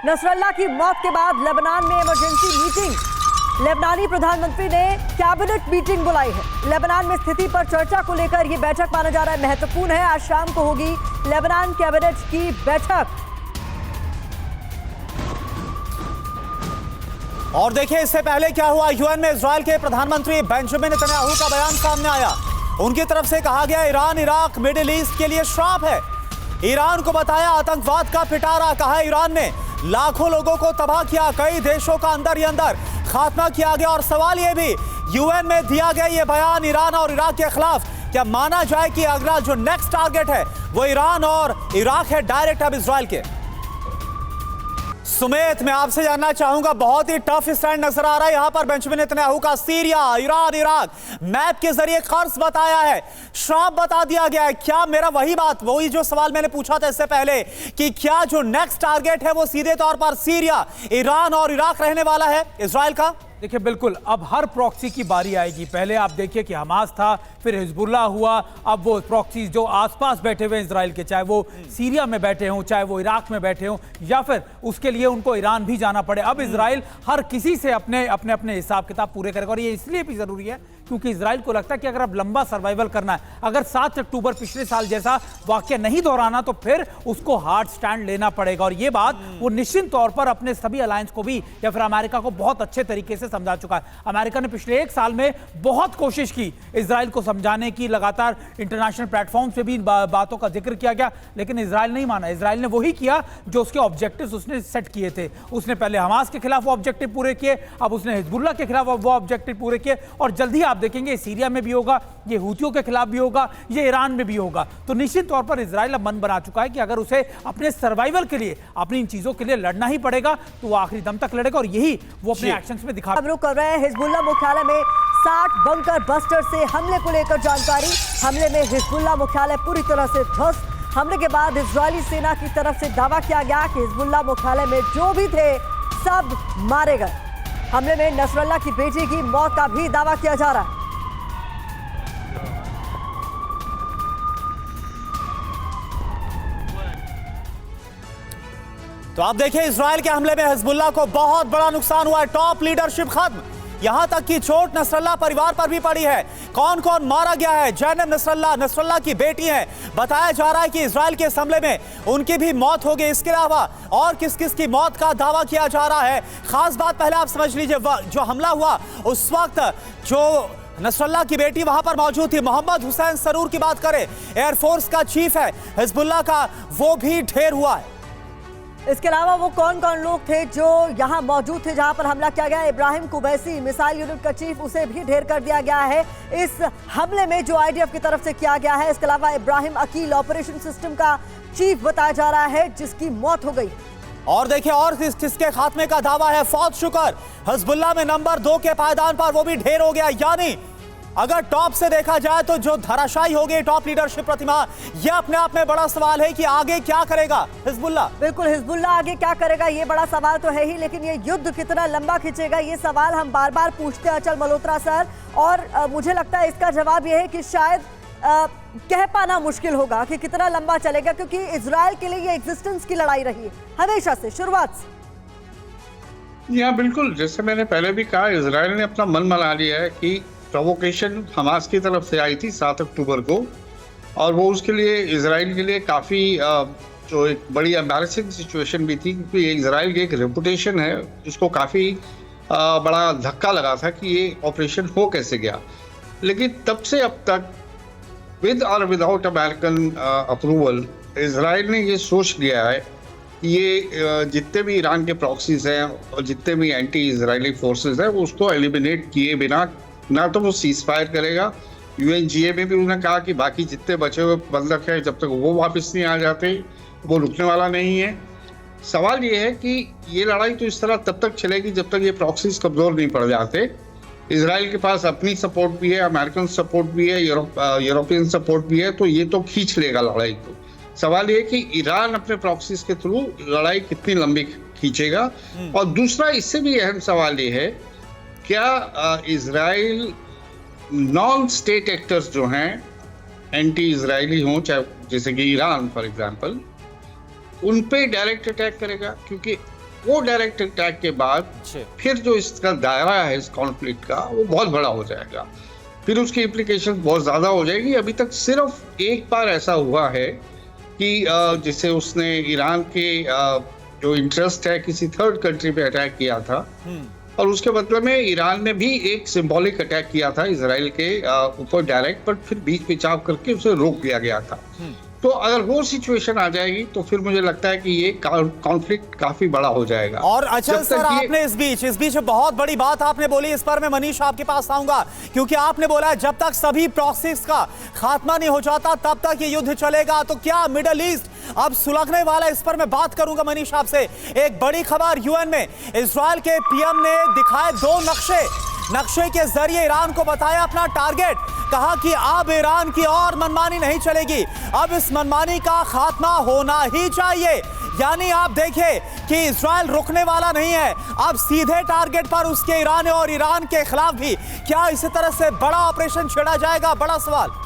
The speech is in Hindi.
नसरल्ला की मौत के बाद लेबनान में इमरजेंसी मीटिंग। लेबनानी प्रधानमंत्री ने कैबिनेट मीटिंग बुलाई है। लेबनान में स्थिति पर चर्चा को लेकर यह बैठक माना जा रहा है महत्वपूर्ण है। आज शाम को होगी लेबनान कैबिनेट की बैठक। और देखिए इससे पहले क्या हुआ, यूएन में इजराइल के प्रधानमंत्री बेंजामिन नेतन्याहू का बयान सामने आया। उनकी तरफ से कहा गया ईरान इराक मिडिल ईस्ट के लिए श्राप है। ईरान को बताया आतंकवाद का पिटारा। कहा ईरान ने लाखों लोगों को तबाह किया, कई देशों का अंदर ही अंदर खात्मा किया गया। और सवाल यह भी, यूएन में दिया गया ये बयान ईरान और इराक के खिलाफ, क्या माना जाए कि अगला जो नेक्स्ट टारगेट है वो ईरान और इराक है, डायरेक्ट अब इजराइल के? सुमेत, मैं आपसे जानना चाहूंगा, बहुत ही टफ स्टैंड नजर आ रहा है यहां पर बेंजामिन नेतन्याहू का। सीरिया, ईरान, इराक मैप के जरिए कर्ज बताया है, श्राप बता दिया गया है। क्या मेरा वही जो सवाल मैंने पूछा था इससे पहले कि क्या जो नेक्स्ट टारगेट है वो सीधे तौर पर सीरिया, ईरान और इराक रहने वाला है इजराइल का? देखिए बिल्कुल, अब हर प्रॉक्सी की बारी आएगी। पहले आप देखिए कि हमास था, फिर हिजबुल्लाह हुआ, अब वो प्रॉक्सी जो आसपास बैठे हुए इजराइल के, चाहे वो सीरिया में बैठे हों, चाहे वो इराक में बैठे हों, या फिर उसके लिए उनको ईरान भी जाना पड़े। अब इजराइल हर किसी से अपने अपने हिसाब किताब पूरे करेगा। और ये इसलिए भी जरूरी है क्योंकि इजराइल को लगता है कि अगर अब लंबा सर्वाइवल करना है, अगर 7 अक्टूबर पिछले साल जैसा वाकया नहीं दोहराना, तो फिर उसको हार्ड स्टैंड लेना पड़ेगा। और ये बात वो निश्चित तौर पर अपने सभी अलायंस को भी या फिर अमेरिका को बहुत अच्छे तरीके से समझा चुका है। अमेरिका ने पिछले 1 साल में बहुत कोशिश की इजराइल को समझाने की, लगातार इंटरनेशनल प्लेटफॉर्म से भी बातों का जिक्र किया गया, लेकिन इजराइल नहीं माना। इजराइल ने वही किया जो उसके ऑब्जेक्टिव्स उसने सेट किए थे। उसने पहले हमास के खिलाफ वो ऑब्जेक्टिव पूरे किए, अब उसने हिजबुल्लाह के खिलाफ वो ऑब्जेक्टिव पूरे किए, और जल्दी आप देखेंगे सीरिया में भी होगा, ये हूतियों के खिलाफ भी होगा, ये ईरान में भी होगा। तो निश्चित तौर पर इजराइल अब मन बना चुका है कि अगर उसे अपने सर्वाइवल के लिए, अपनी इन चीजों के लिए लड़ना ही पड़ेगा, तो वो आखिरी दम तक लड़ेगा, और यही वो अपने एक्शंस में दिखा। हम रुक कर रहे हैं हिजबुल्लाह मुख्यालय में 60 बंकर बस्टर से हमले को लेकर जानकारी। हमले में हिजबुल्लाह मुख्यालय पूरी तरह से ध्वस्त। हमले के बाद इजरायली सेना की तरफ से दावा किया गया कि हिजबुल्लाह मुख्यालय में जो भी थे सब मारे गए। हमले में नसरल्ला की बेटी की मौत का भी दावा किया जा रहा है। तो आप देखिए इजराइल के हमले में हिजबुल्लाह को बहुत बड़ा नुकसान हुआ है, टॉप लीडरशिप खत्म। यहां तक कि चोट नसरल्ला परिवार पर भी पड़ी है। कौन कौन मारा गया है? जैनब नसरल्ला, नसरल्ला की बेटी है। बताया जा रहा है कि इजराइल के इस हमले में उनकी भी मौत हो गई। इसके अलावा और किस किस की मौत का दावा किया जा रहा है? खास बात पहले आप समझ लीजिए, जो हमला हुआ उस वक्त जो नसरल्ला की बेटी वहां पर मौजूद थी, मोहम्मद हुसैन सरूर की बात करें, एयरफोर्स का चीफ है हिजबुल्लाह का, वो भी ढेर हुआ है। इसके अलावा वो कौन कौन लोग थे जो यहां मौजूद थे जहां पर हमला किया गया? इब्राहिम कुबैसी, मिसाइल यूनिट का चीफ, उसे भी ढेर कर दिया गया है इस हमले में जो आईडीएफ की तरफ से किया गया है। इसके अलावा इब्राहिम अकील ऑपरेशन सिस्टम का चीफ बताया जा रहा है जिसकी मौत हो गई। और देखिए और किसके खात्मे का दावा है? फौज शुक्र हिजबुल्लाह में नंबर 2 के पायदान पर, वो भी ढेर हो गया। यानी अगर टॉप से देखा जाए तो जो धराशायी हो गई टॉप लीडरशिप प्रतिमा, यह अपने आप में बड़ा सवाल है कि आगे क्या करेगा हिजबुल्लाह। बिल्कुल, हिजबुल्लाह आगे क्या करेगा ये बड़ा सवाल तो है ही, लेकिन ये युद्ध कितना लंबा खींचेगा ये सवाल हम बार बार पूछते हैं अचल मल्होत्रा सर। और मुझे लगता है इसका जवाब ये है कि शायद कह पाना मुश्किल होगा कि कितना लंबा चलेगा, क्योंकि इजराइल के लिए ये एग्जिस्टेंस की लड़ाई रही है हमेशा से, शुरुआत से। यहाँ बिल्कुल, जैसे मैंने पहले भी कहा, इजराइल ने अपना मन बना लिया है कि प्रोवोकेशन हमास की तरफ से आई थी 7 अक्टूबर को, और वो उसके लिए इजराइल के लिए काफ़ी जो एक बड़ी एम्बैरेसिंग सिचुएशन भी थी, क्योंकि इजराइल की एक रेपुटेशन है जिसको काफ़ी बड़ा धक्का लगा था कि ये ऑपरेशन हो कैसे गया। लेकिन तब से अब तक विद और विदाउट अमेरिकन अप्रूवल इजराइल ने ये सोच लिया है कि ये जितने भी ईरान के प्रॉक्सीज हैं और जितने भी एंटी इजरायली फोर्सेज हैं वो उसको एलिमिनेट किए बिना ना तो वो सीज फायर करेगा। यूएनजीए में भी उन्होंने कहा कि बाकी जितने बचे हुए बंधक हैं जब तक वो वापस नहीं आ जाते वो रुकने वाला नहीं है। सवाल ये है कि ये लड़ाई तो इस तरह तब तक चलेगी जब तक ये प्रॉक्सीज कमज़ोर नहीं पड़ जाते। इजराइल के पास अपनी सपोर्ट भी है, अमेरिकन सपोर्ट भी है, यूरोपियन सपोर्ट भी है, तो ये तो खींच लेगा लड़ाई को। सवाल ये है कि ईरान अपने प्रॉक्सीज के थ्रू लड़ाई कितनी लंबी खींचेगा। और दूसरा इससे भी अहम सवाल ये है, क्या इजराइल नॉन स्टेट एक्टर्स जो हैं एंटी इजरायली हों, चाहे जैसे कि ईरान फॉर एग्जांपल, उन पे डायरेक्ट अटैक करेगा? क्योंकि वो डायरेक्ट अटैक के बाद जी। फिर जो इसका दायरा है इस कॉन्फ्लिक्ट का वो बहुत बड़ा हो जाएगा, फिर उसकी इम्प्लीकेशन बहुत ज़्यादा हो जाएगी। अभी तक सिर्फ एक बार ऐसा हुआ है कि जिसे उसने ईरान के जो इंटरेस्ट है किसी थर्ड कंट्री पे अटैक किया था, और उसके बदले में ईरान ने भी एक सिंबॉलिक अटैक किया था इसराइल के ऊपर डायरेक्ट, बट फिर बीच बिचाव करके उसे रोक दिया गया था। तो अगर वो सिचुएशन आ जाएगी तो फिर मुझे लगता है कि ये कॉन्फ्लिक्ट काफी बड़ा हो जाएगा। और अचल जब तक सर, आपने इस बीच बहुत बड़ी बात आपने बोली, इस पर मैं मनीष आपके पास आऊंगा, क्योंकि आपने बोला जब तक सभी प्रॉक्सीज का खात्मा नहीं हो जाता तब तक ये युद्ध चलेगा। तो क्या मिडल ईस्ट अब सुलगने वाला, इस पर मैं बात करूंगा मनीष आपसे। एक बड़ी खबर, यूएन में इजराइल के पीएम ने दिखाए 2 नक्शे के जरिए ईरान को बताया अपना टारगेट। कहा कि अब ईरान की और मनमानी नहीं चलेगी, अब इस मनमानी का खात्मा होना ही चाहिए। यानी आप देखिए कि इजराइल रुकने वाला नहीं है, अब सीधे टारगेट पर उसके ईरान और ईरान के खिलाफ भी क्या इसी तरह से बड़ा ऑपरेशन छेड़ा जाएगा? बड़ा सवाल।